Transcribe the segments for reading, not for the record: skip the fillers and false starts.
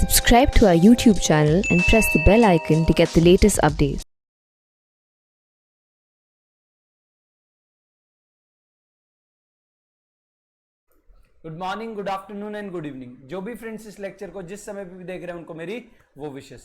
Subscribe to our YouTube channel and press the bell icon to get the latest updates. Good morning, good afternoon and good evening. जो भी friends इस lecture को जिस समय पे भी देख रहे हैं उनको मेरी वो विशेष।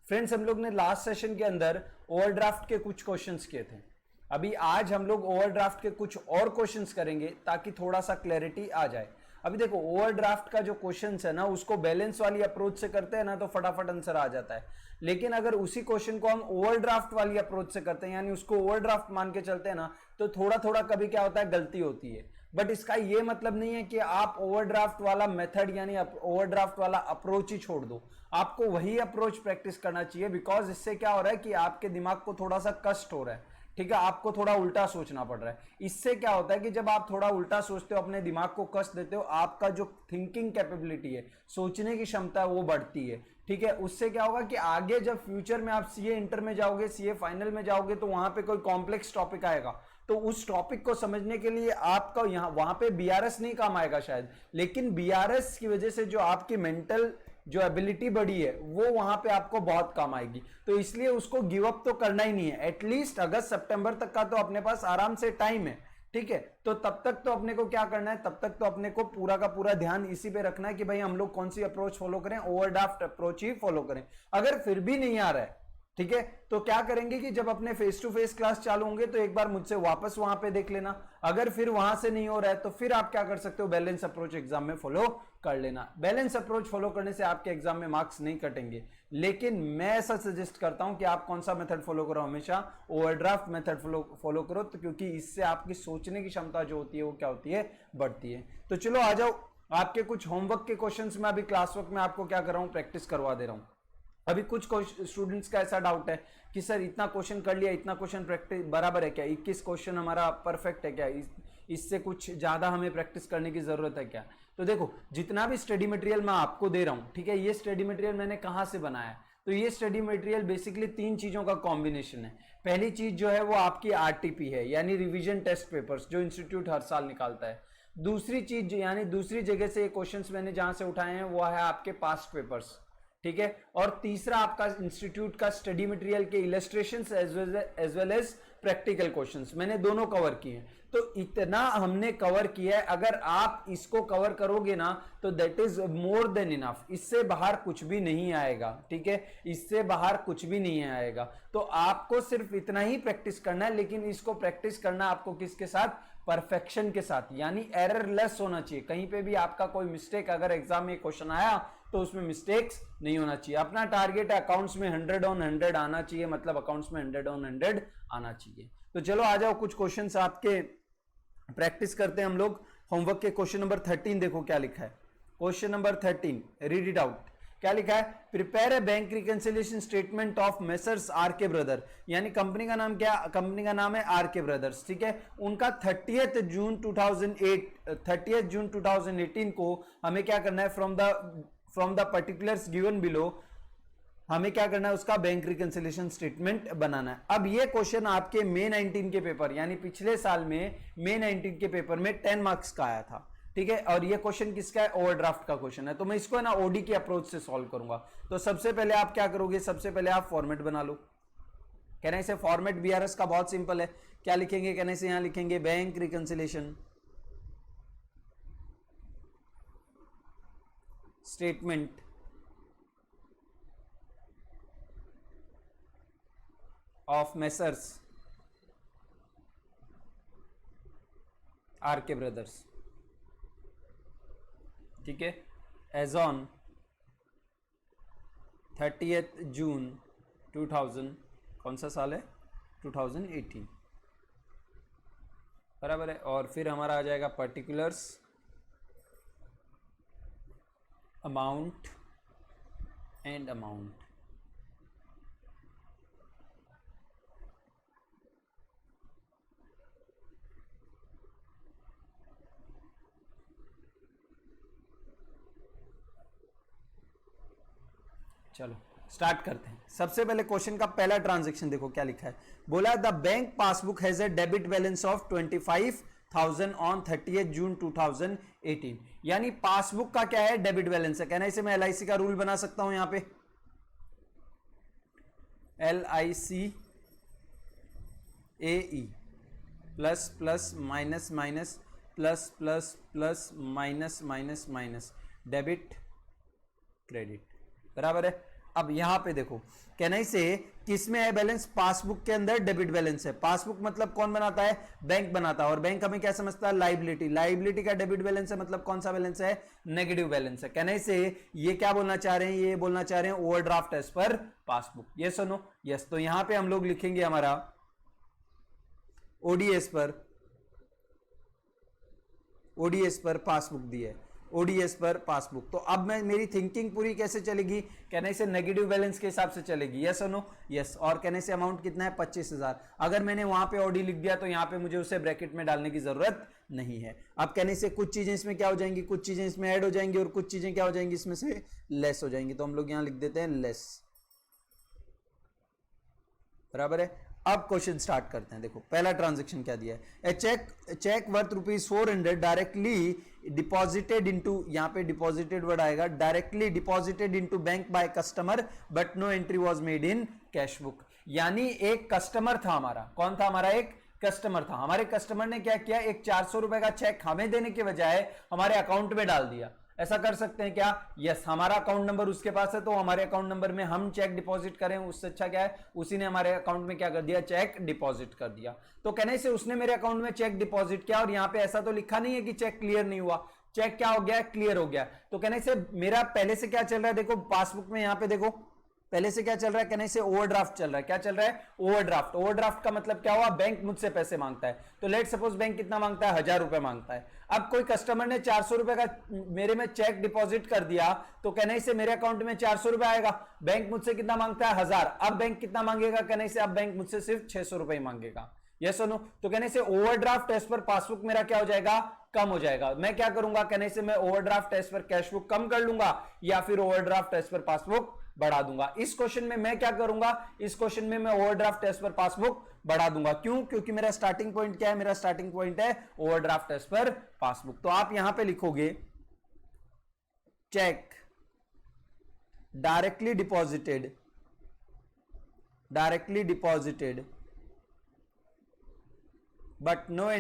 फ्रेंड्स, हम लोग ने लास्ट सेशन के अंदर ओवरड्राफ्ट के कुछ क्वेश्चंस किए थे। अभी आज हम लोग ओवरड्राफ्ट के कुछ और क्वेश्चंस करेंगे ताकि थोड़ा सा क्लैरिटी आ जाए। अभी देखो, ओवरड्राफ्ट का जो क्वेश्चंस है ना, उसको बैलेंस वाली अप्रोच से करते हैं ना तो फटाफट आंसर आ जाता है। लेकिन अगर उसी क्वेश्चन को हम ओवरड्राफ्ट वाली अप्रोच से करते हैं, यानी उसको ओवरड्राफ्ट मान के चलते हैं ना, तो थोड़ा थोड़ा कभी क्या होता है, गलती होती है। बट इसका ये मतलब नहीं है कि आप ओवरड्राफ्ट वाला मेथड यानी ओवरड्राफ्ट वाला अप्रोच ही छोड़ दो। आपको वही अप्रोच प्रैक्टिस करना चाहिए, बिकॉज इससे क्या हो रहा है कि आपके दिमाग को थोड़ा सा कष्ट हो रहा है। ठीक है, आपको थोड़ा उल्टा सोचना पड़ रहा है। इससे क्या होता है कि जब आप थोड़ा उल्टा सोचते हो, अपने दिमाग को कष्ट देते हो, आपका जो थिंकिंग कैपेबिलिटी है, सोचने की क्षमता है, वो बढ़ती है। ठीक है, उससे क्या होगा कि आगे जब फ्यूचर में आप सीए इंटर में जाओगे, सीए फाइनल में जाओगे, तो वहां पे कोई कॉम्प्लेक्स टॉपिक आएगा, तो उस टॉपिक को समझने के लिए आपका यहां वहां पे बीआरएस नहीं काम आएगा शायद, लेकिन बीआरएस की वजह से जो आपकी मेंटल जो एबिलिटी बढ़ी है वो वहां पे आपको बहुत काम आएगी। तो इसलिए उसको गिव अप तो करना ही नहीं है। एटलीस्ट अगस्त सितंबर तक का तो अपने पास आराम से टाइम है। ठीक है, तो तब तक तो अपने को क्या करना है, तब तक तो अपने को पूरा का पूरा ध्यान इसी पे रखना है कि भाई हम लोग कौन सी अप्रोच फॉलो करें, ओवरड्राफ्ट अप्रोच ही फॉलो करें। अगर फिर भी नहीं आ रहा है, ठीक है, तो क्या करेंगे कि जब अपने फेस टू फेस क्लास चालू होंगे तो एक बार मुझसे वापस वहां पे देख लेना। अगर फिर वहां से नहीं हो रहा है तो फिर आप क्या कर सकते हो, बैलेंस अप्रोच एग्जाम में फॉलो कर लेना। बैलेंस अप्रोच फॉलो करने से आपके एग्जाम में मार्क्स नहीं कटेंगे, लेकिन मैं ऐसा सजेस्ट करता हूं कि आप कौन सा मेथड फॉलो करो, हमेशा ओवरड्राफ्ट मेथड फॉलो करो, तो क्योंकि इससे आपकी सोचने की क्षमता जो होती है वो क्या होती है, बढ़ती है। तो चलो आ जाओ, आपके कुछ होमवर्क के क्वेश्चंस में अभी क्लास वर्क में आपको क्या कर रहा हूं, प्रैक्टिस करवा दे रहा हूं। अभी कुछ स्टूडेंट्स का ऐसा डाउट है कि सर इतना क्वेश्चन कर लिया, इतना क्वेश्चन प्रैक्टिस बराबर है क्या, 21 क्वेश्चन हमारा परफेक्ट है क्या, इससे कुछ ज्यादा हमें प्रैक्टिस करने की जरूरत है क्या। तो देखो, जितना भी स्टडी मटेरियल मैं आपको दे रहा हूं, ठीक है, ये स्टडी मटेरियल मैंने कहां से बनाया है, तो ये स्टडी मटेरियल बेसिकली तीन चीजों का कॉम्बिनेशन है। पहली चीज जो है वो आपकी आरटीपी है, यानी रिविजन टेस्ट पेपर्स, जो इंस्टीट्यूट हर साल निकालता है। दूसरी चीज यानी दूसरी जगह से क्वेश्चंस मैंने जहां से उठाए हैं वो है आपके पास्ट पेपर्स। ठीक है, और तीसरा आपका इंस्टीट्यूट का स्टडी मटेरियल के illustrations as well as practical questions, मैंने दोनों कवर किए हैं। तो इतना हमने कवर किया है, अगर आप इसको कवर करोगे ना तो that is more than enough. इससे बाहर कुछ भी नहीं आएगा। ठीक है, इससे बाहर कुछ भी नहीं आएगा। तो आपको सिर्फ इतना ही प्रैक्टिस करना है, लेकिन इसको प्रैक्टिस करना आपको किसके साथ, परफेक्शन के साथ, यानी एररलेस होना चाहिए। कहीं पे भी आपका कोई मिस्टेक, अगर एग्जाम में क्वेश्चन आया तो उसमें मिस्टेक्स नहीं होना चाहिए। अपना टारगेट है अकाउंट्स में 100 ऑन 100 आना चाहिए, मतलब अकाउंट्स में 100 ऑन 100 आना चाहिए। तो चलो आ जाओ, कुछ क्वेश्चंस आपके प्रैक्टिस करते हैं हम लोग। होमवर्क के क्वेश्चन नंबर 13 देखो क्या लिखा है। Question number 13, read it out. क्या लिखा है, prepare a bank reconciliation statement of Messrs R K brother, यानी कंपनी का नाम क्या, कंपनी का नाम है आर के ब्रदर्स। ठीक है, उनका 30 जून 2018 को हमें क्या करना है, from the particulars given below हमें क्या करना है, उसका बैंक रिकंसिलिएशन स्टेटमेंट बनाना है। अब ये क्वेश्चन आपके मई 19 के पेपर, यानी पिछले साल में मई 19 के पेपर में 10 मार्क्स का आया था। ठीक है, और ये क्वेश्चन किसका है, ओवरड्राफ्ट का क्वेश्चन है। तो मैं इसको है ना ओडी की अप्रोच से सॉल्व करूंगा। तो सबसे पहले आप क्या करोगे, सबसे पहले आप फॉर्मेट बना लो। कहने से फॉर्मेट बीआरएस का बहुत सिंपल है, क्या लिखेंगे, कहने से यहां लिखेंगे bank reconciliation statement of Messrs R K brothers. ठीक है, एज ऑन 30 जून 2000, कौन सा साल है, 2018, बराबर है। और फिर हमारा आ जाएगा पर्टिकुलर्स, अमाउंट एंड अमाउंट। चलो स्टार्ट करते हैं। सबसे पहले क्वेश्चन का पहला ट्रांजैक्शन देखो क्या लिखा है, बोला the bank passbook has a debit balance of 25 thousand on 30th जून 2018। यानी पासबुक का क्या है, डेबिट बैलेंस है। कहना इसे मैं LIC का रूल बना सकता हूं यहां पे, LIC AE plus plus minus minus plus plus plus minus minus minus, debit credit, बराबर है। अब यहां पे देखो कहना इसे किस में है बैलेंस, पासबुक के अंदर डेबिट बैलेंस है। पासबुक मतलब कौन बनाता है, बैंक बनाता है, और बैंक हमें क्या समझता है, लाइबिलिटी। लाइबिलिटी का डेबिट बैलेंस है, मतलब कौन सा बैलेंस है, नेगेटिव बैलेंस है। कहना इसे ये क्या बोलना चाह रहे हैं, ये बोलना चाह रहे हैं ओवरड्राफ्ट एज पर पासबुक। ये सुनो, यस। तो यहां पे हम लोग लिखेंगे हमारा ओडीएस पर पासबुक दी है, ओडीएस पर पासबुक। तो अब मैं मेरी थिंकिंग पूरी कैसे चलेगी, कहने से नेगेटिव बैलेंस के हिसाब से चलेगी, यस और नो, यस। और कहने से अमाउंट कितना है, 25,000। अगर मैंने वहां पे ओडी लिख दिया तो यहां पे मुझे उसे ब्रैकेट में डालने की जरूरत नहीं है। अब कहने से कुछ चीजें इसमें क्या हो जाएंगी, कुछ चीजें इसमें ऐड हो जाएंगी और कुछ चीजें क्या हो जाएंगी, इसमें से लेस हो जाएंगी। तो हम लोग यहां लिख देते हैं लेस, बराबर है। अब क्वेश्चन स्टार्ट करते हैं। देखो पहला ट्रांजैक्शन क्या दिया है, cheque worth ₹400 directly deposited into, यहां पे डिपॉजिटेड वर्ड आएगा, directly deposited into bank by customer but no entry was made in cash book. यानी एक कस्टमर था हमारा, कौन था हमारा, एक कस्टमर था। हमारे कस्टमर ने क्या किया, एक 400 रुपए का चेक हमें देने के बजाय हमारे अकाउंट में डाल दिया। ऐसा कर सकते हैं क्या, यस। हमारा अकाउंट नंबर उसके पास है तो हमारे अकाउंट नंबर में हम चेक डिपॉजिट करें, उससे अच्छा क्या है, उसी ने हमारे अकाउंट में क्या कर दिया, चेक डिपॉजिट कर दिया। तो कहने से उसने मेरे अकाउंट में चेक डिपॉजिट किया, और यहां पे ऐसा तो लिखा नहीं है कि चेक क्लियर नहीं हुआ, चेक क्या हो गया, क्लियर हो गया। तो कहने से मेरा पहले से क्या चल रहा है, देखो पासबुक में यहां पे देखो पहले से क्या चल रहा है, कहने से ओवरड्राफ्ट चल रहा है। क्या चल रहा है, ओवरड्राफ्ट। ओवरड्राफ्ट का मतलब क्या हुआ, बैंक मुझसे पैसे मांगता है। तो लेट सपोज बैंक कितना मांगता है, 1000 रुपए मांगता है। अब कोई कस्टमर ने 400 रुपए का मेरे में चेक डिपॉजिट कर दिया, तो कहने से मेरे अकाउंट में 400 रुपए आएगा। बैंक मुझसे कितना मांगता है, 1000। अब बैंक कितना मांगेगा, कहने से अब बैंक मुझसे सिर्फ 600 रुपए ही मांगेगा, यस और नो। तो कहने से ओवरड्राफ्ट एज पर पासबुक मेरा क्या हो जाएगा, कम हो जाएगा। मैं क्या करूंगा, कहने से मैं overdraft as per cash book कम कर लूंगा, या फिर ओवरड्राफ्ट एज पर पासबुक बढ़ा दूंगा। इस क्वेश्चन में मैं क्या करूंगा, इस क्वेश्चन में मैं ओवरड्राफ्ट एज पर पासबुक बढ़ा दूंगा। क्यों, क्योंकि मेरा स्टार्टिंग पॉइंट क्या है, मेरा स्टार्टिंग पॉइंट है ओवरड्राफ्ट एज पर पासबुक। तो आप यहां पे लिखोगे cheque directly deposited but no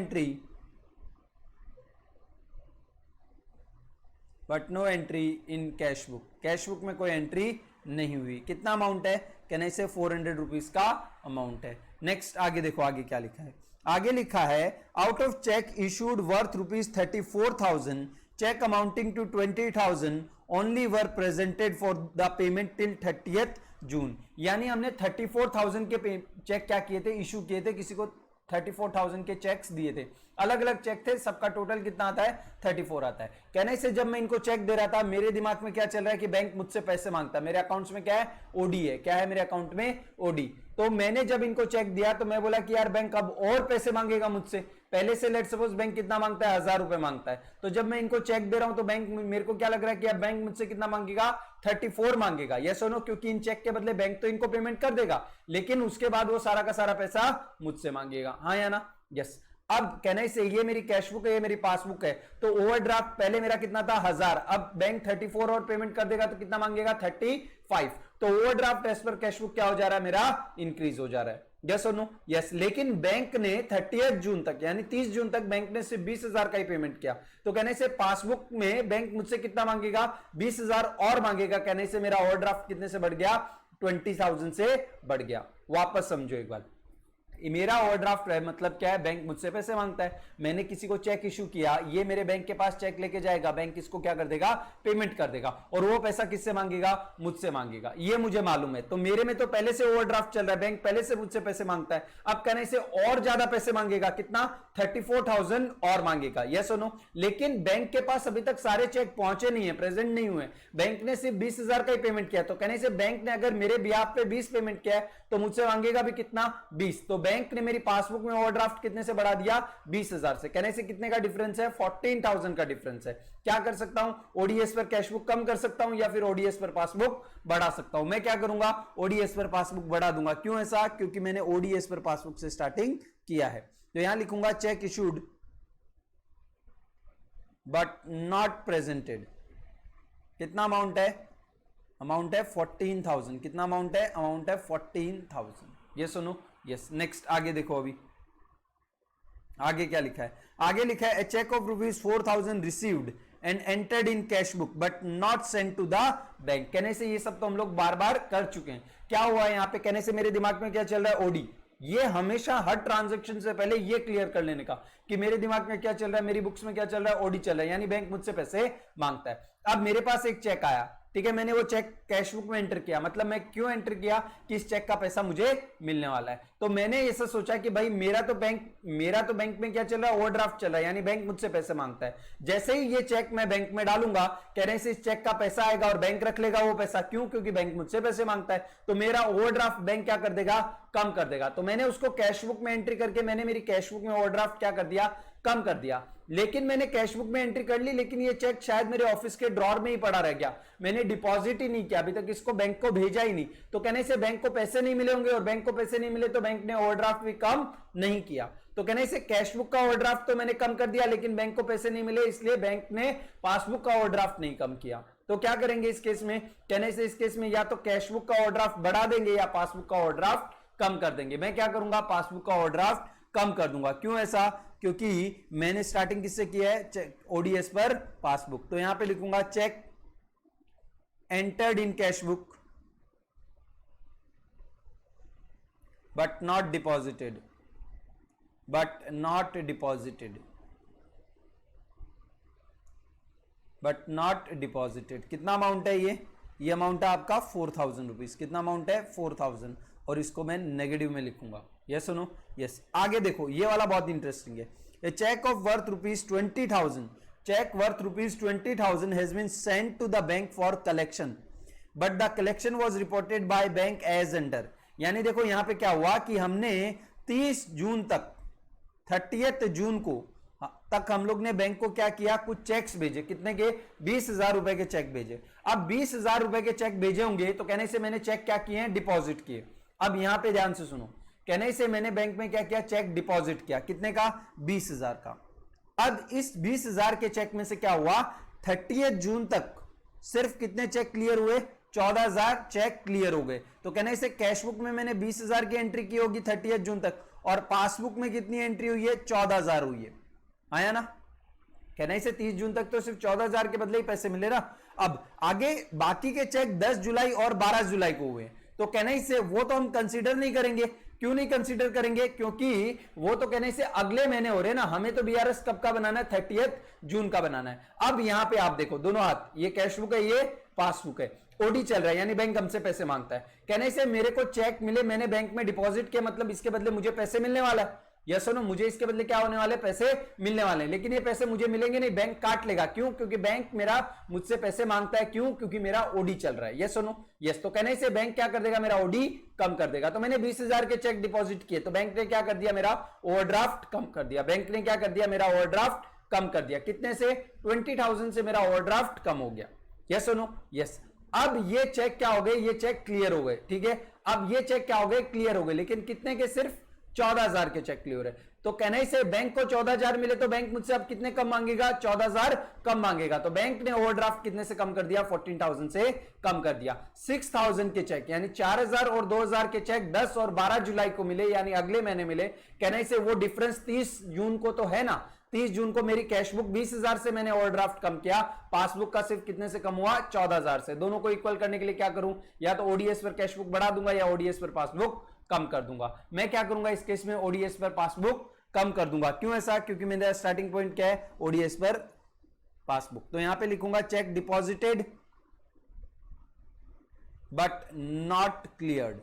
entry in cash book. Cash book में कोई एंट्री नहीं हुई। कितना अमाउंट है, कहने से 400 रुपीज का अमाउंट है। नेक्स्ट आगे देखो, आगे क्या लिखा है, आगे लिखा है out of cheque issued worth ₹34,000 cheque amounting to 20,000 only were presented for the payment till 30th June. यानी हमने 34,000 के चेक क्या किए थे, इशू किए थे, किसी को 34,000 के चेक्स दिए थे। अलग अलग चेक थे, सबका टोटल कितना आता है, 34 आता है। कहने से जब मैं इनको चेक दे रहा था, मेरे दिमाग में क्या चल रहा है कि बैंक मुझसे पैसे मांगता है। मेरे अकाउंट्स में क्या है, ओडी है। क्या है मेरे अकाउंट में, ओडी। तो मैंने जब इनको चेक दिया तो मैं बोला कि यार बैंक अब और पैसे मांगेगा मुझसे। पहले से लेट सपोज बैंक कितना मांगता है, 1000 रुपए मांगता है। तो जब मैं इनको चेक दे रहा हूं तो बैंक, मेरे को क्या लग रहा है कि अब बैंक मुझसे कितना मांगेगा, 34 मांगेगा, यस और नो। क्योंकि इन चेक के बदले बैंक तो इनको पेमेंट कर देगा, लेकिन उसके बाद वो सारा का सारा पैसा मुझसे मांगेगा, हाँ या ना, यस। अब कहने से ये मेरी कैश बुक है, ये मेरी पासबुक है। तो ओवरड्राफ्ट पहले मेरा कितना था, 1000। अब बैंक 34 और पेमेंट कर देगा तो कितना मांगेगा, 35। तो overdraft as per cash book क्या हो जा रहा है, मेरा इंक्रीज हो जा रहा है, यस और नो, यस। लेकिन बैंक ने 30th जून तक यानी 30 जून तक बैंक ने सिर्फ 20,000 का ही पेमेंट किया। तो कहने से पासबुक में बैंक मुझसे कितना मांगेगा, 20,000 और मांगेगा। कहने से मेरा ओवरड्राफ्ट कितने से बढ़ गया, 20,000 से बढ़ गया। वापस समझो एक बार, मेरा ओवरड्राफ्ट है मतलब क्या है, बैंक मुझसे पैसे मांगता है। मैंने किसी को चेक इशू किया, ये मेरे बैंक के पास चेक लेके जाएगा, बैंक इसको क्या कर देगा, पेमेंट कर देगा। और वो पैसा किससे मांगेगा, मुझसे मांगेगा, ये मुझे मालूम है। तो मेरे में तो पहले से ओवरड्राफ्ट चल रहा है, बैंक पहले से मुझसे पैसे मांगता है। अब कहने से और ज्यादा पैसे मांगेगा, कितना, 34,000 और मांगेगा, यस और नो। लेकिन बैंक के पास अभी तक सारे चेक पहुंचे नहीं है, प्रेजेंट नहीं हुए। बैंक ने सिर्फ 20,000 का ही पेमेंट किया। तो कहने से बैंक ने अगर मेरे बिहाफ पे 20 पेमेंट किया है तो मुझसे मांगेगा भी कितना, 20। तो बैंक ने मेरी पासबुक में ओवरड्राफ्ट कितने से बढ़ा दिया, 20,000 से। कहने से कितने का डिफरेंस है, 14,000 का डिफरेंस है। क्या कर सकता हूं, ओडीएस पर कैश बुक कम कर सकता हूं या फिर ओडीएस पर पासबुक बढ़ा सकता हूं। मैं क्या करूंगा, ओडीएस पर पासबुक बढ़ा दूंगा। क्यों ऐसा, क्योंकि मैंने ओडीएस पर पासबुक से स्टार्टिंग किया है। तो यहां लिखूंगा check issued but not presented. कितना अमाउंट है? अमाउंट है 14,000। कितना अमाउंट है? अमाउंट है 14,000। ये सुनो, यस। नेक्स्ट आगे देखो, अभी आगे क्या लिखा है? आगे लिखा है, a cheque of ₹4,000 received and entered in cash book but not sent to the bank. कहने से ये सब तो हम लोग बार बार कर चुके हैं। क्या हुआ है यहां पे? कहने से मेरे दिमाग में क्या चल रहा है? ओडी। ये हमेशा हर ट्रांजैक्शन से पहले ये क्लियर कर लेने का कि मेरे दिमाग में क्या चल रहा है, मेरी बुक्स में क्या चल रहा है, ओडी चल रहा है, यानी बैंक मुझसे पैसे मांगता है। अब मेरे पास एक चेक आया, ठीक है, मैंने वो चेक कैश बुक में एंटर किया। मतलब मैं क्यों एंटर किया? कि इस चेक का पैसा मुझे मिलने वाला है। तो मैंने ऐसा सोचा कि भाई मेरा तो बैंक में क्या चल रहा है? ओवरड्राफ्ट चल रहा है, यानी बैंक मुझसे पैसे मांगता है। जैसे ही ये चेक मैं बैंक में डालूंगा, कहने से इस चेक का पैसा आएगा और बैंक रख लेगा वो पैसा। क्यों? क्योंकि बैंक मुझसे पैसे मांगता है। तो मेरा ओवरड्राफ्ट बैंक क्या कर देगा? कम कर देगा। तो मैंने उसको कैश बुक में एंट्री करके मैंने मेरी कैश बुक में ओवरड्राफ्ट क्या कर दिया? कम कर दिया। लेकिन मैंने कैश बुक में एंट्री कर ली, लेकिन ये चेक शायद मेरे ऑफिस के ड्रॉर में ही पड़ा रह गया। मैंने डिपॉजिट ही नहीं किया, अभी तक इसको बैंक को भेजा ही नहीं। तो कहने से बैंक को पैसे नहीं मिले होंगे, और बैंक को पैसे नहीं मिले तो बैंक ने ओवरड्राफ्ट भी कम नहीं किया। तो कहने से कैश बुक का ओवरड्राफ्ट तो मैंने कम कर दिया, लेकिन बैंक को पैसे नहीं मिले, इसलिए बैंक ने पासबुक का ओवरड्राफ्ट नहीं कम किया। तो क्या करेंगे इस केस में? कहने से इस केस में या तो कैश बुक का ओवरड्राफ्ट बढ़ा देंगे या पासबुक का ओवरड्राफ्ट कम कर देंगे। मैं क्या करूंगा? पासबुक का ओवरड्राफ्ट कम कर दूंगा। क्यों ऐसा? क्योंकि मैंने स्टार्टिंग किससे किया है? ODS per passbook. तो यहां पे लिखूंगा cheque entered in cash book but not deposited, but not deposited. कितना अमाउंट है ये अमाउंट है आपका 4,000 रुपीज। कितना अमाउंट है? 4,000। और इसको मैं नेगेटिव में लिखूंगा। यस सुनो, यस। आगे देखो, ये वाला बहुत इंटरेस्टिंग है। A cheque of worth ₹20,000, cheque worth ₹20,000 has been sent to the bank for collection but the collection was reported by bank as under. यानी देखो यहां पे क्या हुआ कि हमने 30 जून तक, 30 जून को तक हम लोग ने बैंक को क्या किया? कुछ चेक्स भेजे। कितने के? 20,000 रुपए के चेक भेजे। अब 20,000 रुपए के चेक भेजे होंगे, तो कहने से मैंने चेक क्या किए हैं? डिपॉजिट किए। अब यहां पे ध्यान से सुनो, कहने से मैंने बैंक में क्या किया? चेक डिपॉजिट किया। कितने का? 20,000 का। अब इस 20,000 के चेक में से क्या हुआ? 30 जून तक सिर्फ कितने चेक क्लियर हुए? 14,000 चेक क्लियर हो गए। तो कहने से कैश बुक में मैंने 20,000 की एंट्री की होगी 30 जून तक, और पासबुक में कितनी एंट्री हुई है? 14,000 हुई है। आया ना? कहने से 30 जून तक तो सिर्फ 14,000 के बदले ही पैसे मिले ना। अब आगे बाकी के चेक 10 जुलाई और 12 जुलाई को हुए, तो कहने से वो तो हम कंसीडर नहीं करेंगे। क्यों नहीं कंसीडर करेंगे? क्योंकि वो तो कहने से अगले महीने हो रहे ना। हमें तो बीआरएस कब का बनाना है? 30 जून का बनाना है। अब यहां पे आप देखो दोनों हाथ, ये कैश बुक है, ये पासबुक है, ओडी चल रहा है, यानी बैंक हमसे पैसे मांगता है। कहने से मेरे को चेक मिले, मैंने बैंक में डिपॉजिट किया, मतलब इसके बदले मुझे पैसे मिलने वाला है। यस सुनो, मुझे इसके बदले क्या होने वाले? पैसे मिलने वाले हैं। लेकिन ये पैसे मुझे मिलेंगे नहीं, बैंक काट लेगा। क्यों? क्योंकि बैंक मेरा मुझसे पैसे मांगता है। क्यों? क्योंकि मेरा ओडी चल रहा है। यस सुनो, यस। तो कहने से बैंक क्या कर देगा? मेरा ओडी कम कर देगा। तो मैंने 20,000 के चेक डिपॉजिट किए, तो बैंक ने क्या कर दिया? मेरा ओवरड्राफ्ट कम कर दिया। बैंक ने क्या कर दिया? मेरा ओवरड्राफ्ट कम कर दिया। कितने से? 20,000 से मेरा ओवरड्राफ्ट कम हो गया। यस सुनो, यस। अब ये चेक क्या हो गए? ये चेक क्लियर हो गए। ठीक है, अब ये चेक क्या हो गए? क्लियर हो गए। लेकिन कितने के? सिर्फ 14,000 के चेक क्लियर है। तो कहने से बैंक को 14,000 मिले, तो बैंक मुझसे अब कितने कम मांगेगा? 14,000 कम मांगेगा। तो बैंक ने ओवरड्राफ्ट कितने से कम कर दिया? 14,000 से कम कर दिया। 6,000 के चेक, यानी 4,000 और 2,000 के चेक 10 और 12 जुलाई को मिले, यानी अगले महीने मिले। कहने से वो डिफरेंस 30 जून को तो है ना। 30 जून को मेरी कैश बुक 20,000 से मैंने ओवरड्राफ्ट कम किया, पासबुक का सिर्फ कितने से कम हुआ? 14,000 से। दोनों को इक्वल करने के लिए क्या करूं? या तो ओडीएस पर कैश बुक बढ़ा दूंगा या ओडीएस पर पासबुक कम कर दूंगा। मैं क्या करूंगा इस केस में? ओडीएस पर पासबुक कम कर दूंगा। क्यों ऐसा? क्योंकि मेरा स्टार्टिंग पॉइंट क्या है? ODS per passbook. तो यहां पे लिखूंगा check deposited but not cleared.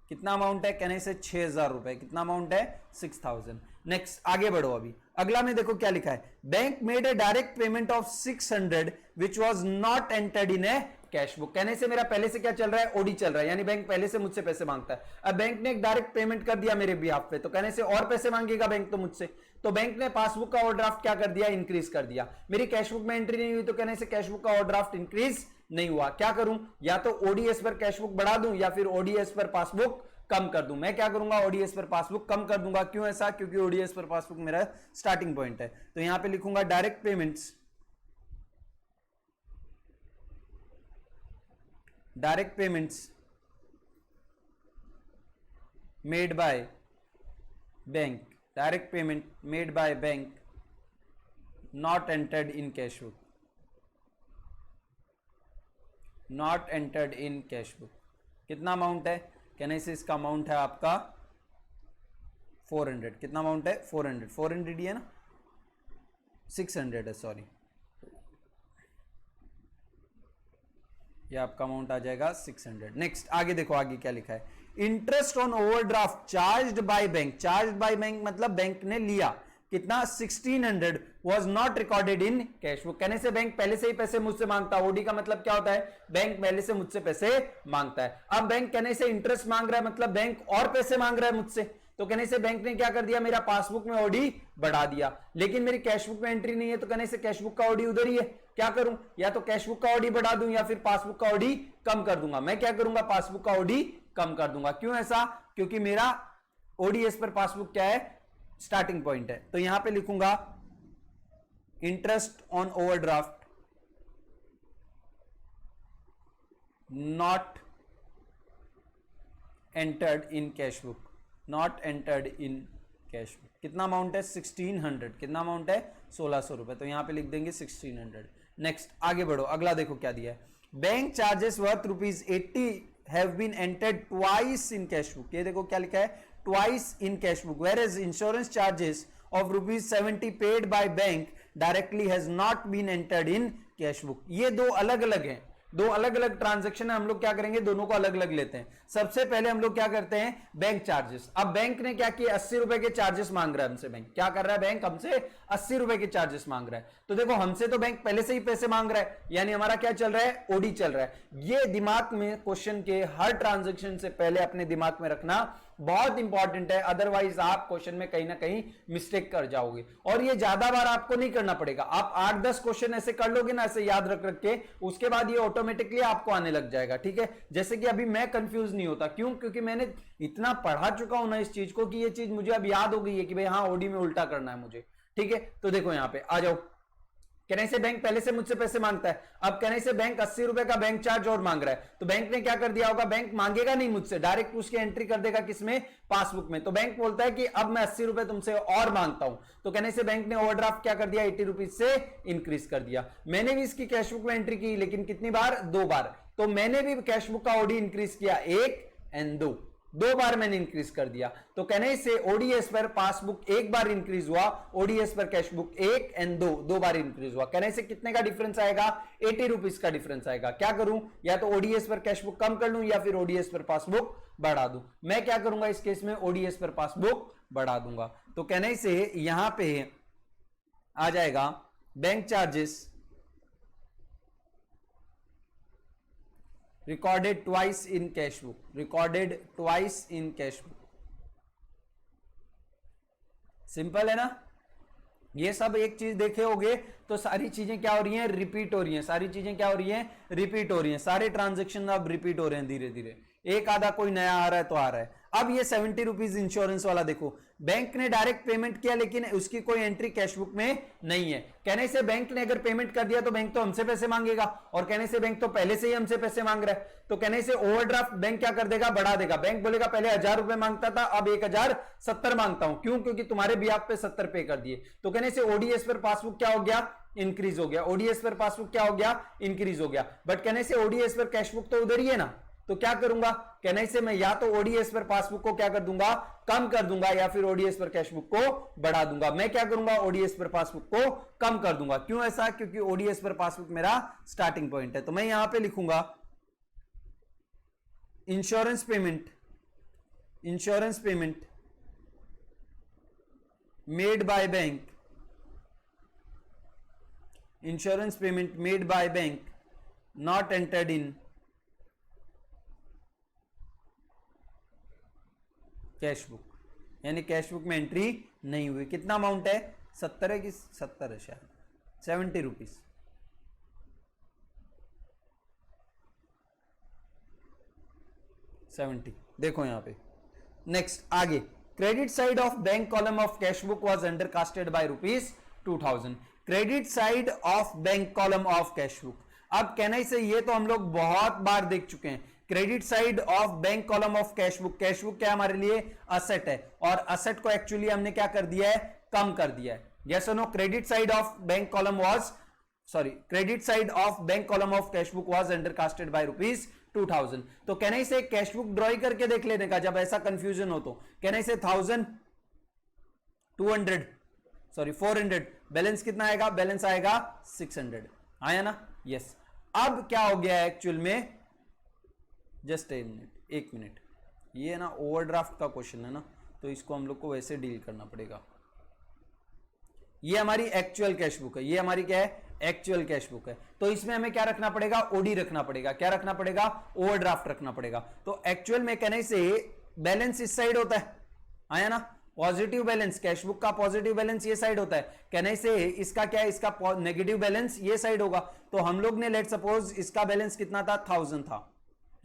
कितना अमाउंट है? कहने से 6,000 रुपए। कितना अमाउंट है? 6,000। नेक्स्ट आगे बढ़ो। अभी अगला में देखो क्या लिखा है। Bank made a direct payment of 600 which was not entered in A cash book. कहने से मेरा पहले से क्या चल रहा है? ओडी चल रहा है, यानी बैंक पहले से मुझसे पैसे मांगता है। अब बैंक ने एक डायरेक्ट पेमेंट कर दिया मेरे बिहाफ पे, तो कहने से और पैसे मांगेगा बैंक तो मुझसे। तो बैंक ने पासबुक का ओवरड्राफ्ट क्या कर दिया? इंक्रीज कर दिया। मेरी कैश बुक में एंट्री नहीं हुई, तो कहने से कैश बुक का ओवरड्राफ्ट इंक्रीज नहीं हुआ। क्या करूं? या तो ओडीएस पर कैश बुक बढ़ा दूं या फिर ओडीएस पर पासबुक कम कर दूं। मैं क्या करूंगा, ओडीएस पर पासबुक कम कर दूंगा। क्यों ऐसा, क्योंकि ओडीएस पर पासबुक मेरा स्टार्टिंग पॉइंट है। तो यहां पे लिखूंगा direct payments, direct payments made by bank, direct payment made by bank not entered in cash book, not entered in cash book. कितना अमाउंट है, कहने से इसका अमाउंट है आपका 400। कितना अमाउंट है, 400। 400 ही है ना, 600 है, सॉरी, ये आपका अमाउंट आ जाएगा 600। नेक्स्ट आगे देखो, आगे क्या लिखा है, interest on overdraft charged by bank. Charged by bank मतलब बैंक ने लिया कितना, 1600 was not recorded in cash book. कहने से बैंक पहले से ही पैसे मुझसे मांगता है। ओडी का मतलब क्या होता है, बैंक पहले से मुझसे पैसे मांगता है। अब बैंक कहने से इंटरेस्ट मांग रहा है, मतलब बैंक और पैसे मांग रहा है मुझसे। तो कहने से बैंक ने क्या कर दिया, मेरा पासबुक में ओडी बढ़ा दिया, लेकिन मेरी कैश बुक में एंट्री नहीं है। तो कहने से कैश बुक का ओडी उधर ही है। क्या करूं, या तो कैश बुक का ओडी बढ़ा दूं या फिर पासबुक का ओडी कम कर दूंगा। मैं क्या करूंगा, पासबुक का ओडी कम कर दूंगा। क्यों ऐसा, क्योंकि मेरा ओडीएस पर पासबुक क्या है, स्टार्टिंग पॉइंट है। तो यहां पे लिखूंगा interest on overdraft not entered in cash book, not entered in cash book. कितना अमाउंट है, 1600। कितना अमाउंट है, 1600 रुपए। तो यहां पे लिख देंगे 1600। नेक्स्ट आगे बढ़ो, अगला देखो क्या दिया है, bank charges worth ₹80 have been entered twice in cash book. ये देखो क्या लिखा है, twice in cash book, whereas insurance charges of ₹70 paid by bank directly has not been entered in cash book। ये दो अलग अलग हैं, दो अलग अलग ट्रांजेक्शन है। हम लोग क्या करेंगे, दोनों को अलग अलग लेते हैं। सबसे पहले हम लोग क्या करते हैं, बैंक चार्जेस। अब बैंक ने क्या किया, 80 रुपए के चार्जेस मांग रहा है हमसे। बैंक क्या कर रहा है, बैंक हमसे 80 रुपए के चार्जेस मांग रहा है। तो देखो हमसे तो बैंक पहले से ही पैसे मांग रहा है, यानी हमारा क्या चल रहा है, ओडी चल रहा है। ये दिमाग में क्वेश्चन के हर ट्रांजेक्शन से पहले अपने दिमाग में रखना बहुत इंपॉर्टेंट है, अदरवाइज आप क्वेश्चन में कहीं ना कहीं मिस्टेक कर जाओगे। और ये ज्यादा बार आपको नहीं करना पड़ेगा, आप 8-10 क्वेश्चन ऐसे कर लोगे ना, ऐसे याद रख रख के, उसके बाद ये ऑटोमेटिकली आपको आने लग जाएगा। ठीक है, जैसे कि अभी मैं कंफ्यूज नहीं होता, क्यों, क्योंकि मैंने इतना पढ़ा चुका हूं ना इस चीज को कि ये चीज मुझे अब याद हो गई है कि भाई हाँ, ओडी में उल्टा करना है मुझे। ठीक है, तो देखो यहां पे आ जाओ, कहने से बैंक पहले से मुझसे पैसे मांगता है। अब कहने से बैंक 80 रुपए का बैंक चार्ज और मांग रहा है। तो बैंक ने क्या कर दिया होगा, बैंक मांगेगा नहीं मुझसे, डायरेक्ट उसकी एंट्री कर देगा किसमें, पासबुक में। तो बैंक बोलता है कि अब मैं 80 रुपए तुमसे और मांगता हूं। तो कहने से बैंक ने ओवरड्राफ्ट क्या कर दिया, 80 रुपीज से इंक्रीज कर दिया। मैंने भी इसकी कैश बुक में एंट्री की, लेकिन कितनी बार, 2 बार। तो मैंने भी कैश बुक का ओडी इंक्रीज किया, 1 और 2, 2 बार मैंने इंक्रीज कर दिया। तो कहने से ओडीएस पर पासबुक 1 बार इंक्रीज हुआ, ओडीएस पर कैश बुक 1 और 2 बार इंक्रीज हुआ। कहने से कितने का डिफरेंस आएगा, 80 रुपीज का डिफरेंस आएगा। क्या करूं, या तो ओडीएस पर कैश बुक कम कर लूं या फिर ओडीएस पर पासबुक बढ़ा दूं। मैं क्या करूंगा इस केस में, ओडीएस पर पासबुक बढ़ा दूंगा। तो कहने से यहां पे आ जाएगा bank charges recorded twice in cash book, recorded twice in cash book। Simple है ना, ये सब एक चीज देखे होगे तो सारी चीजें क्या हो रही हैं, रिपीट हो रही हैं। सारी चीजें क्या हो रही हैं, रिपीट हो रही हैं। सारे ट्रांजेक्शन अब रिपीट हो रहे हैं धीरे धीरे, एक आधा कोई नया आ रहा है तो आ रहा है। अब ये 70 रुपीज इंश्योरेंस वाला देखो, बैंक ने डायरेक्ट पेमेंट किया लेकिन उसकी कोई एंट्री कैश बुक में नहीं है। कहने से बैंक ने अगर पेमेंट कर दिया तो बैंक तो हमसे पैसे मांगेगा, और कहने से बैंक तो पहले से ही हमसे पैसे मांग रहा है। तो कहने से ओवरड्राफ्ट बैंक क्या कर देगा, बढ़ा देगा। बैंक बोलेगा पहले 1000 रुपए मांगता था, अब 1070 मांगता हूं। क्यों, क्योंकि तुम्हारे बिहाफ पे 70 पे कर दिए। तो कहने से ओडीएस पर पासबुक क्या हो गया, इंक्रीज हो गया। ओडीएस पर पासबुक क्या हो गया, इंक्रीज हो गया। बट कहने से ओडीएस पर कैश बुक तो उधर ही है ना, तो क्या करूंगा, कहने से मैं या तो ओडीएस पर पासबुक को क्या कर दूंगा, कम कर दूंगा, या फिर ओडीएस पर कैश बुक को बढ़ा दूंगा। मैं क्या करूंगा, ओडीएस पर पासबुक को कम कर दूंगा। क्यों ऐसा, क्योंकि ओडीएस पर पासबुक मेरा स्टार्टिंग पॉइंट है। तो मैं यहां पे लिखूंगा insurance payment, insurance payment made by bank, insurance payment made by bank not entered in cash book, यानी कैश बुक में एंट्री नहीं हुई। कितना अमाउंट है, 70 है कि 70 है शायद, 70 रुपीज। 70 देखो यहां पे नेक्स्ट आगे, credit side of bank column of cash book was under casted by ₹2000। Credit side of bank column of cash book, अब कहने से ये तो हम लोग बहुत बार देख चुके हैं। Credit side of bank column of cash book, cash book क्या हमारे लिए असेट है, और असेट को एक्चुअली हमने क्या कर दिया है, कम कर दिया है। यस और no, credit side of bank column was credit side of bank column of cash book was under casted by ₹2000। तो कहने से कैश बुक ड्रॉ करके देख लेने का, जब ऐसा कंफ्यूजन हो तो कहने से 1000 200 400, बैलेंस कितना आएगा, बैलेंस आएगा 600, आया ना। यस, अब क्या हो गया एक्चुअल में, जस्ट एक मिनट, ये ना ओवरड्राफ्ट का क्वेश्चन है ना, तो इसको हम लोग को वैसे डील करना पड़ेगा। ये हमारी एक्चुअल कैश बुक है, ये हमारी क्या है, एक्चुअल कैश बुक है। तो इसमें हमें क्या रखना पड़ेगा, ओडी रखना पड़ेगा। क्या रखना पड़ेगा, ओवरड्राफ्ट रखना पड़ेगा। तो एक्चुअल में कहने से बैलेंस इस साइड होता है, आया ना, पॉजिटिव बैलेंस, कैश बुक का पॉजिटिव बैलेंस ये साइड होता है। कहने से इसका क्या है, इसका नेगेटिव बैलेंस ये साइड होगा। तो हम लोग ने लेट सपोज इसका बैलेंस कितना था, 1000 था।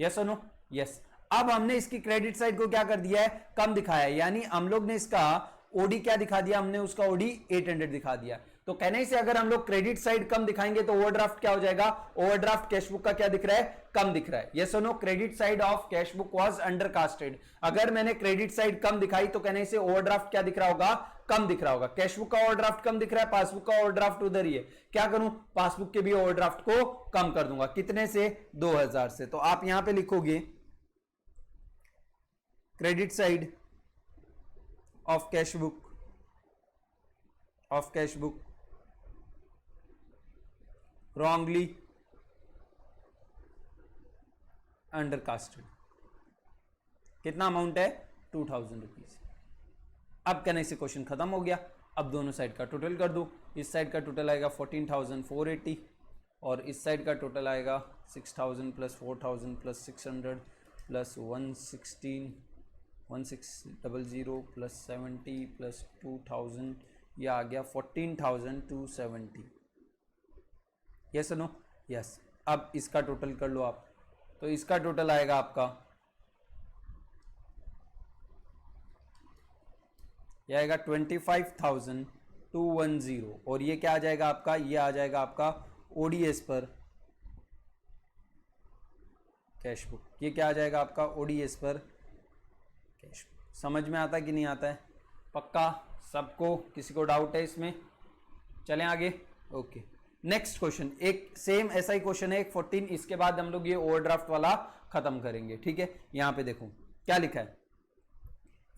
यस और नो, यस। अब हमने इसकी क्रेडिट साइड को क्या कर दिया है, कम दिखाया है, यानी हम लोग ने इसका ओडी क्या दिखा दिया, हमने उसका ओडी 800 दिखा दिया। तो कहने से अगर हम लोग क्रेडिट साइड कम दिखाएंगे तो ओवरड्राफ्ट क्या हो जाएगा, ओवरड्राफ्ट कैश बुक का क्या दिख रहा है, कम दिख रहा है। यस और no, credit side of cash book was under casted. अगर मैंने क्रेडिट साइड कम दिखाई तो कहने से ओवरड्राफ्ट क्या दिख रहा होगा, कम दिख रहा होगा। कैश बुक का ओवरड्राफ्ट कम दिख रहा है, पासबुक का ओवरड्राफ्ट उधर ही है। क्या करूं, पासबुक के भी ओवरड्राफ्ट को कम कर दूंगा। कितने से, 2000 से। तो आप यहां पे लिखोगे credit side of cash book wrongly undercasted। कितना अमाउंट है, 2000 रुपीज। अब कहने से क्वेश्चन खत्म हो गया। अब दोनों साइड का टोटल कर दो। इस साइड का टोटल आएगा 14,480 और इस साइड का टोटल आएगा 6,000 plus 4,000 plus 600 plus 1600 plus 70 plus 2000, यह आ गया 14,270। Yes no, yes. अब इसका टोटल कर लो आप, तो इसका टोटल आएगा आपका, यह आएगा 25,210। और ये क्या आ जाएगा आपका, ये आ जाएगा आपका ओडीएस पर कैश बुक। ये क्या आ जाएगा आपका, ओडीएस पर कैश बुक। समझ में आता है कि नहीं आता है, पक्का सबको, किसी को डाउट है इसमें, चलें आगे। ओके, नेक्स्ट क्वेश्चन, एक सेम ऐसा ही क्वेश्चन है, एक 14। इसके बाद हम लोग ये ओवरड्राफ्ट वाला खत्म करेंगे, ठीक है। यहां पे देखो क्या लिखा है,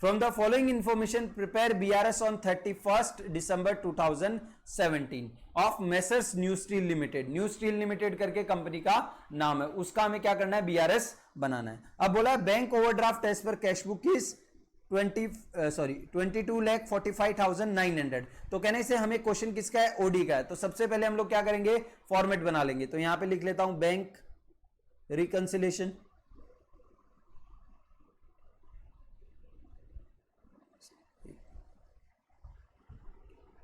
from the following information prepare BRS on 31 December 2017 of messrs new steel limited. New steel limited करके कंपनी का नाम है, उसका हमें क्या करना है, बीआरएस बनाना है। अब बोला bank overdraft as per cash book is 22,45,900। तो कहने से हमें क्वेश्चन किसका है, ओडी का है। तो सबसे पहले हम लोग क्या करेंगे, फॉर्मेट बना लेंगे। तो यहां पे लिख लेता हूं bank reconciliation,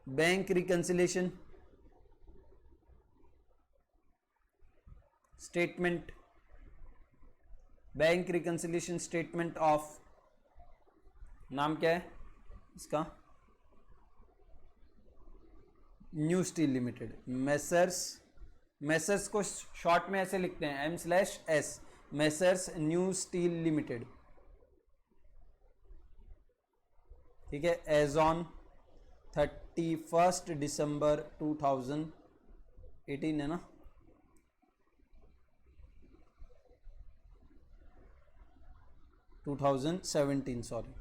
bank reconciliation statement, bank reconciliation statement of, नाम क्या है इसका, न्यू स्टील लिमिटेड। मेसर्स को शॉर्ट में ऐसे लिखते हैं M/S, messrs new steel limited, ठीक है। एज ऑन 31 दिसंबर 2018 है ना, 2017 सॉरी,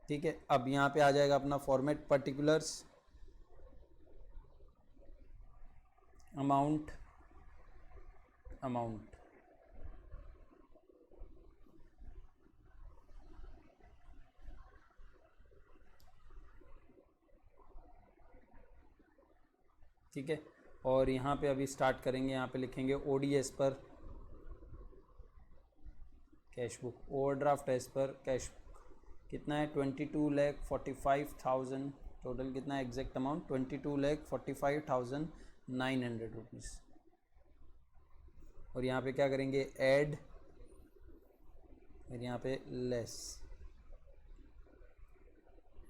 ठीक है। अब यहाँ पे आ जाएगा अपना फॉर्मेट, पर्टिकुलर्स, अमाउंट, ठीक है। और यहाँ पे अभी स्टार्ट करेंगे, यहाँ पे लिखेंगे OD as per cash book, overdraft as per cash book कितना है, 22,45,000। टोटल कितना है, एग्जैक्ट अमाउंट 22,45,900 रुपीज़। और यहाँ पे क्या करेंगे, ऐड फिर यहाँ पे लेस,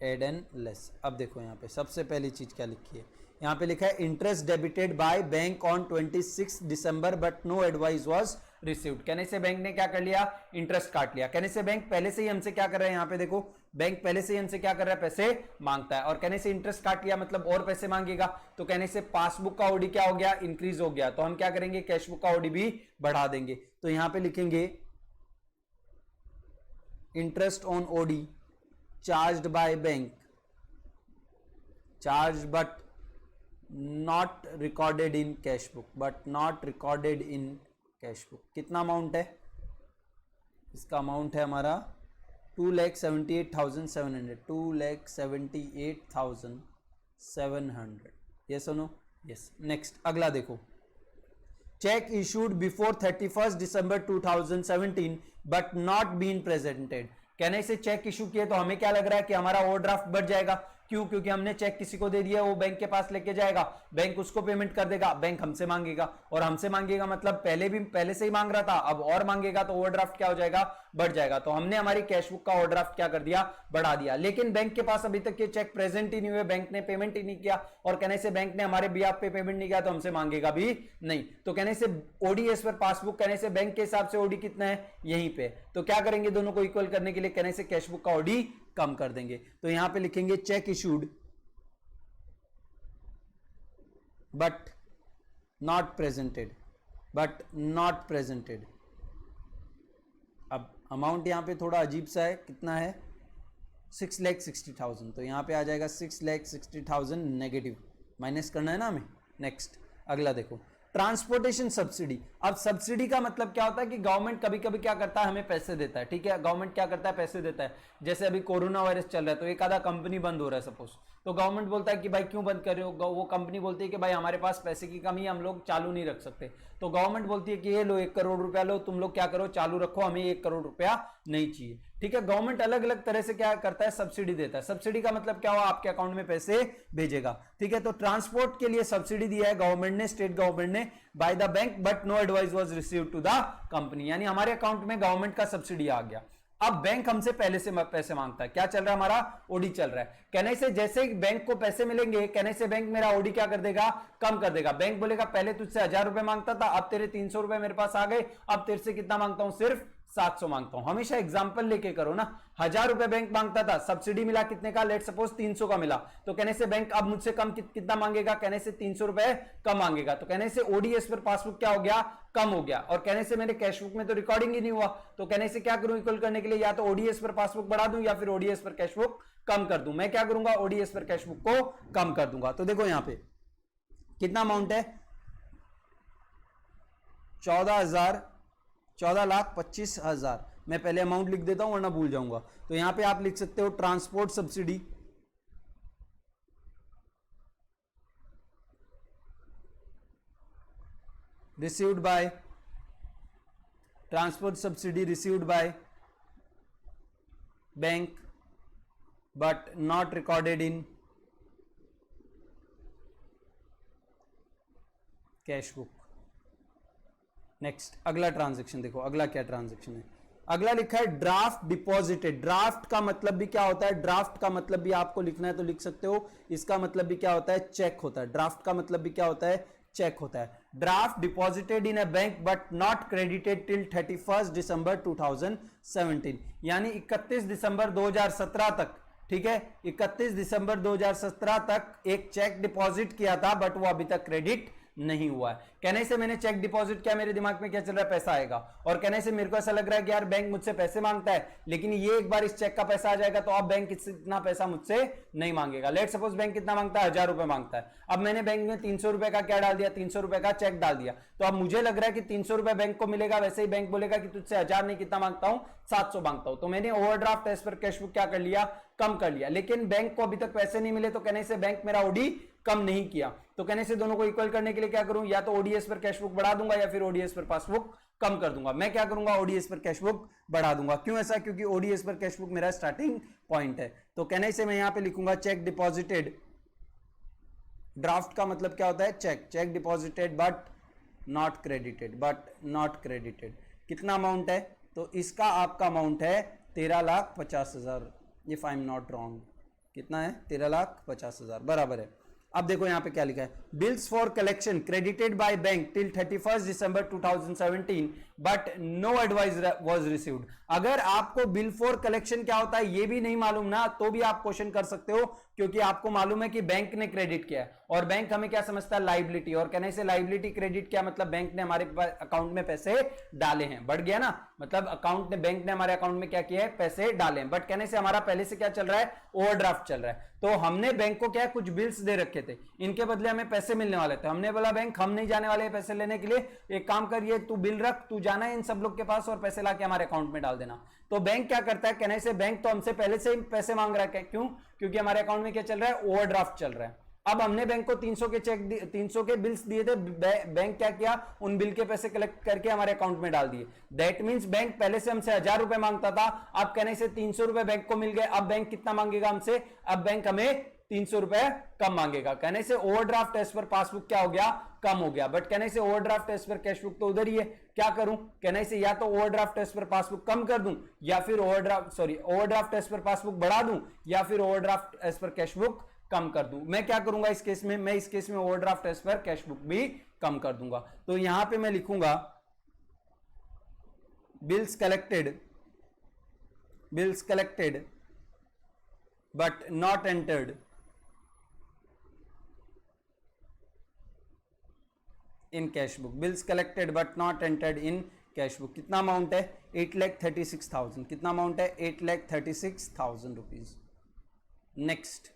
एड एंड लेस। अब देखो यहाँ पे सबसे पहली चीज क्या लिखी है, यहाँ पे लिखा है interest debited by bank on 26 December but no advice was received. कहने से बैंक ने क्या कर लिया, इंटरेस्ट काट लिया। कहने से बैंक पहले से ही हमसे क्या कर रहा है, यहाँ पे देखो बैंक पहले से ही हमसे क्या कर रहा है, पैसे मांगता है। और कहने से इंटरेस्ट काट लिया मतलब और पैसे मांगेगा, तो कहने से पासबुक का ओडी क्या हो गया, इंक्रीज हो गया। तो हम क्या करेंगे, कैशबुक का ओडी भी बढ़ा देंगे। तो यहां पे लिखेंगे interest on OD charged by bank, charge but not recorded in cashbook, but not recorded in cashbook. कितना अमाउंट है, इसका अमाउंट है हमारा 2,78,700, 2,78,700। ये सुनो, यस। नेक्स्ट अगला देखो, cheque issued before 31 December 2017 but not been presented. कहने से चेक इशू किए तो हमें क्या लग रहा है कि हमारा ओवरड्राफ्ट बढ़ जाएगा। क्यों, क्योंकि हमने चेक किसी को दे दिया, वो बैंक के पास लेके जाएगा, बैंक उसको पेमेंट कर देगा, बैंक हमसे मांगेगा, और हमसे मांगेगा मतलब पहले से ही मांग रहा था, अब और मांगेगा, तो ओवरड्राफ्ट क्या हो जाएगा, बढ़ जाएगा। तो हमने हमारी कैशबुक का ओवरड्राफ्ट क्या कर दिया, बढ़ा दिया। लेकिन बैंक के पास अभी तक ये चेक प्रेजेंट ही नहीं हुए, बैंक ने पेमेंट ही नहीं किया, और कहने से बैंक ने हमारे बिहाफ पे पेमेंट नहीं किया तो हमसे मांगेगा भी नहीं। तो कहने से ओडी एज पर पासबुक, कहने से बैंक के हिसाब से ओडी कितना है, यहीं पे। तो क्या करेंगे, दोनों को इक्वल करने के लिए कहने से कैशबुक का ओडी कम कर देंगे। तो यहां पे लिखेंगे check issued but not presented, but not presented. अब अमाउंट यहां पे थोड़ा अजीब सा है, कितना है, 6,60,000। तो यहां पे आ जाएगा 6,60,000 नेगेटिव, माइनस करना है ना हमें। नेक्स्ट अगला देखो, ट्रांसपोर्टेशन सब्सिडी। अब सब्सिडी का मतलब क्या होता है कि गवर्नमेंट कभी कभी क्या करता है, हमें पैसे देता है। ठीक है, गवर्नमेंट क्या करता है, पैसे देता है। जैसे अभी कोरोना वायरस चल रहा है, तो एक आधा कंपनी बंद हो रहा है सपोज, तो गवर्नमेंट बोलता है कि भाई क्यों बंद कर रहे हो, वो कंपनी बोलती है कि भाई हमारे पास पैसे की कमी है, हम लोग चालू नहीं रख सकते। तो गवर्नमेंट बोलती है कि ये लो 1 करोड़ रुपया लो, तुम लोग क्या करो, चालू रखो, हमें 1 करोड़ रुपया नहीं चाहिए। ठीक है, गवर्नमेंट अलग अलग तरह से क्या करता है, सब्सिडी देता है। सब्सिडी का मतलब क्या हुआ, आपके अकाउंट में पैसे भेजेगा। ठीक है, तो ट्रांसपोर्ट के लिए सब्सिडी दिया है गवर्नमेंट ने, स्टेट गवर्नमेंट ने, by the bank but no advice was received to the company. यानी हमारे अकाउंट में गवर्नमेंट का सब्सिडी आ गया। अब बैंक हमसे पहले से पैसे मांगता है। क्या चल रहा है, हमारा ओडी चल रहा है। कहने से जैसे ही बैंक को पैसे मिलेंगे, कहने से बैंक मेरा ओडी क्या कर देगा, कम कर देगा। बैंक बोलेगा पहले तुझसे 1,000 रुपए मांगता था, अब तेरे 300 रुपए मेरे पास आ गए, अब तेरे से कितना मांगता हूं, सिर्फ 700 मांगता हूं। हमेशा एग्जांपल लेके करो ना। 1,000 रुपए बैंक मांगता था, सब्सिडी मिला कितने का, लेट सपोज 300 का मिला, तो कहने से बैंक अब मुझसे कम कितना मांगेगा, कहने से 300 रुपए कम मांगेगा। तो कहने से ओडीएस पर पासबुक क्या हो गया, कम हो गया। और कहने से मेरे कैशबुक में तो रिकॉर्डिंग ही नहीं हुआ, तो कहने से क्या करूं, इक्वल करने के लिए या तो ओडीएस पर पासबुक बढ़ा दूं या फिर ओडीएस पर कैशबुक कम कर दूं। मैं क्या करूंगा, ओडीएस पर कैशबुक को कम कर दूंगा। तो देखो यहां पे कितना अमाउंट है, 14,25,000। मैं पहले अमाउंट लिख देता हूं वरना भूल जाऊंगा। तो यहां पे आप लिख सकते हो transport subsidy, received by, transport subsidy received by bank but not recorded in cashbook. Next अगला ट्रांजैक्शन देखो, अगला क्या ट्रांजैक्शन है, अगला लिखा है ड्राफ्ट डिपॉजिटेड। ड्राफ्ट का मतलब भी क्या होता है, ड्राफ्ट का मतलब भी आपको लिखना है तो लिख सकते हो, इसका मतलब भी क्या होता है, चेक होता है। ड्राफ्ट का मतलब भी क्या होता है, चेक होता है। Draft deposited in a bank but not credited till 31 December 2017, यानी 31 दिसंबर 2017 तक। ठीक है, 31 दिसंबर 2017 तक एक चेक डिपॉजिट किया था बट वो अभी तक क्रेडिट नहीं हुआ है। कहने से मैंने चेक डिपॉजिट किया, मेरे दिमाग में क्या चल रहा है, पैसा आएगा। और कहने से मेरे को ऐसा लग रहा है कि यार बैंक मुझसे पैसे मांगता है, लेकिन ये एक बार इस चेक का पैसा आ जाएगा तो अब बैंक इतना पैसा मुझसे नहीं मांगेगा। लेट सपोज बैंक कितना मांगता है, 1,000 रुपए मांगता है। अब मैंने बैंक में 300 रुपए का क्या डाल दिया, 300 रुपए का चेक डाल दिया। तो अब मुझे लग रहा है कि 300 रुपए बैंक को मिलेगा, वैसे ही बैंक बोलेगा कि तुझसे 1,000 नहीं, कितना मांगता हूं, 700 मांगता हूं। तो मैंने ओवरड्राफ्ट एज पर कैशबुक क्या कर लिया, कम कर लिया। लेकिन बैंक को अभी तक पैसे नहीं मिले, तो कहने से बैंक मेरा ओडी कम नहीं किया। तो कहने से दोनों को इक्वल करने के लिए क्या करूं, या तो ओडीएस पर कैशबुक बढ़ा दूंगा या फिर ओडीएस पर पासबुक कम कर दूंगा। मैं क्या करूंगा, ओडीएस पर कैशबुक बढ़ा दूंगा। क्यों ऐसा, क्योंकि ओडीएस पर कैशबुक मेरा स्टार्टिंग पॉइंट है। तो कहने से मैं यहां पे लिखूंगा चेक डिपॉजिटेड। ड्राफ्ट का मतलब क्या होता है, cheque, cheque deposited but not credited, but not credited. कितना अमाउंट है, तो इसका आपका अमाउंट है 13,50,000 if I am not wrong. कितना है? 13,50,000 बराबर है। अब देखो यहां पे क्या लिखा है, bills for collection credited by bank till 31 December 2017 but no advice was received. अगर आपको बिल फॉर कलेक्शन क्या होता है ये भी नहीं मालूम ना, तो भी आप क्वेश्चन कर सकते हो, क्योंकि आपको मालूम है कि बैंक ने क्रेडिट किया है और बैंक हमें क्या समझता है? लाइबिलिटी। और कहने से लाइबिलिटी क्रेडिट क्या मतलब? बैंक ने हमारे अकाउंट में पैसे डाले हैं, बढ़ गया ना, मतलब बैंक ने हमारे अकाउंट में क्या किया है? पैसे डाले हैं। बट कहने से हमारा पहले से क्या चल रहा है? ओवरड्राफ्ट चल रहा है। तो हमने बैंक को क्या, कुछ बिल्स दे रखे थे, इनके बदले हमें पैसे मिलने वाले थे। हमने बोला बैंक हम नहीं जाने वाले पैसे लेने के लिए, एक काम करिए तू बिल रख, तू जाना है इन सब लोग के पास और पैसे लाके हमारे अकाउंट में डाल देना। तो बैंक क्या करता है? कहने से बैंक तो हमसे पहले से ही पैसे मांग रहा है। क्यों? क्योंकि हमारे अकाउंट में क्या चल रहा है? ओवरड्राफ्ट चल रहा है। अब हमने बैंक को 300 के चेक 300 के बिल्स दिए थे, बैंक क्या किया? उन बिल के पैसे कलेक्ट करके हमारे अकाउंट में डाल दिए। दैट मींस बैंक पहले से हमसे 1000 रुपए मांगता था, अब कहने से 300 रुपए बैंक को मिल गए। अब बैंक कितना मांगेगा हमसे? अब बैंक हमें 300 रुपए कम मांगेगा। कहने से ओवरड्राफ्ट एज पर पासबुक क्या हो गया? कम हो गया। बट कहने से overdraft as per cash book तो उधर ही है। क्या करूं? कहने से या तो ओवरड्राफ्ट एज पर पासबुक कम कर दूं, या फिर ओवरड्राफ्ट एज पर पासबुक बढ़ा दूं, या फिर overdraft as per cash book कम कर दूं। मैं क्या करूंगा इस केस में? मैं इस केस में overdraft as per cash book भी कम कर दूंगा। तो यहां पे मैं लिखूंगा bills collected but not entered in cash book. Bills collected but not entered in cash book. कितना अमाउंट है? 8,36,000। कितना अमाउंट है? 8,36,000 रुपीज। नेक्स्ट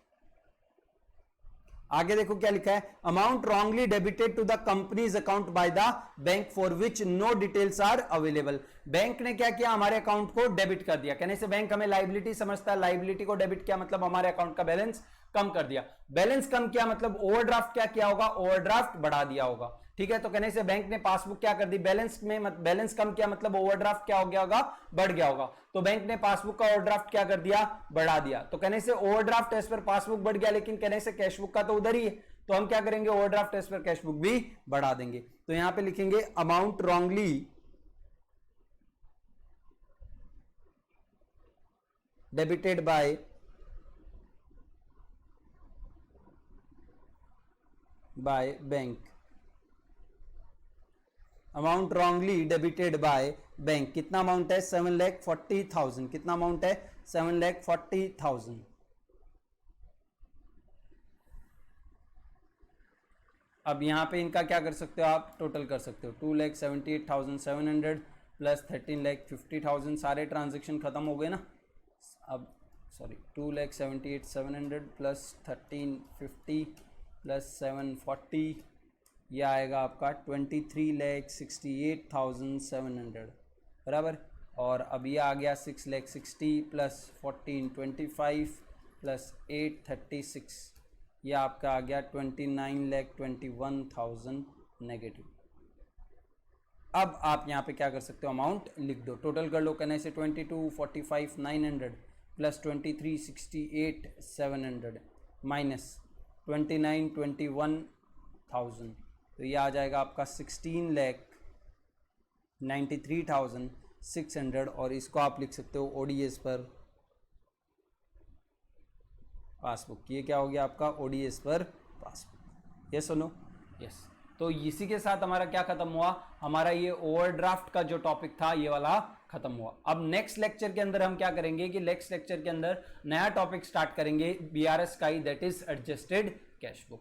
आगे देखो क्या लिखा है, amount wrongly debited to the company's account by the bank for which no details are available. Bank ने क्या किया? हमारे अकाउंट को डेबिट कर दिया। कहने से बैंक हमें लाइबिलिटी समझता है, लाइबिलिटी को डेबिट किया मतलब हमारे अकाउंट का बैलेंस कम कर दिया। बैलेंस कम किया मतलब ओवरड्राफ्ट क्या किया होगा? ओवरड्राफ्ट बढ़ा दिया होगा। ठीक है, तो कहने से बैंक ने पासबुक क्या कर दी? बैलेंस कम किया मतलब ओवरड्राफ्ट क्या हो गया होगा? बढ़ गया होगा। तो बैंक ने पासबुक का ओवरड्राफ्ट क्या कर दिया? बढ़ा दिया। तो कहने से ओवरड्राफ्ट एज पर पासबुक बढ़ गया, लेकिन कहने से कैश बुक का तो उधर ही है, तो हम क्या करेंगे? Overdraft as per cash book भी बढ़ा देंगे। तो यहां पे लिखेंगे amount wrongly debited by bank. Amount wrongly debited by bank. कितना अमाउंट है? 7,40,000। कितना अमाउंट है? 7,40,000। अब यहां पे इनका क्या कर सकते हो आप? टोटल कर सकते हो। 2,78,700 प्लस 13,50,000। सारे ट्रांजेक्शन खत्म हो गए ना। अब 2,78,700 प्लस 1350 प्लस 740, यह आएगा आपका 23,68,700 बराबर। और अब यह आ गया 6,60,000 प्लस 1425 प्लस 836, यह आपका आ गया 29,21,000 नेगेटिव। अब आप यहाँ पे क्या कर सकते हो? अमाउंट लिख दो, टोटल कर लो। कहने से 22,45,900 प्लस 23,68,700 माइनस 29,21,000, तो ये आ जाएगा आपका 16,93,600। और इसको आप लिख सकते हो ओडीएस पर पासबुक। ये क्या हो गया आपका? ODS per passbook. यस और नो? यस। तो इसी के साथ हमारा क्या खत्म हुआ? हमारा ये ओवरड्राफ्ट का जो टॉपिक था ये वाला खत्म हुआ। अब नेक्स्ट लेक्चर के अंदर हम क्या करेंगे कि नेक्स्ट लेक्चर के अंदर नया टॉपिक स्टार्ट करेंगे बीआरएस का ही, that is adjusted cash book.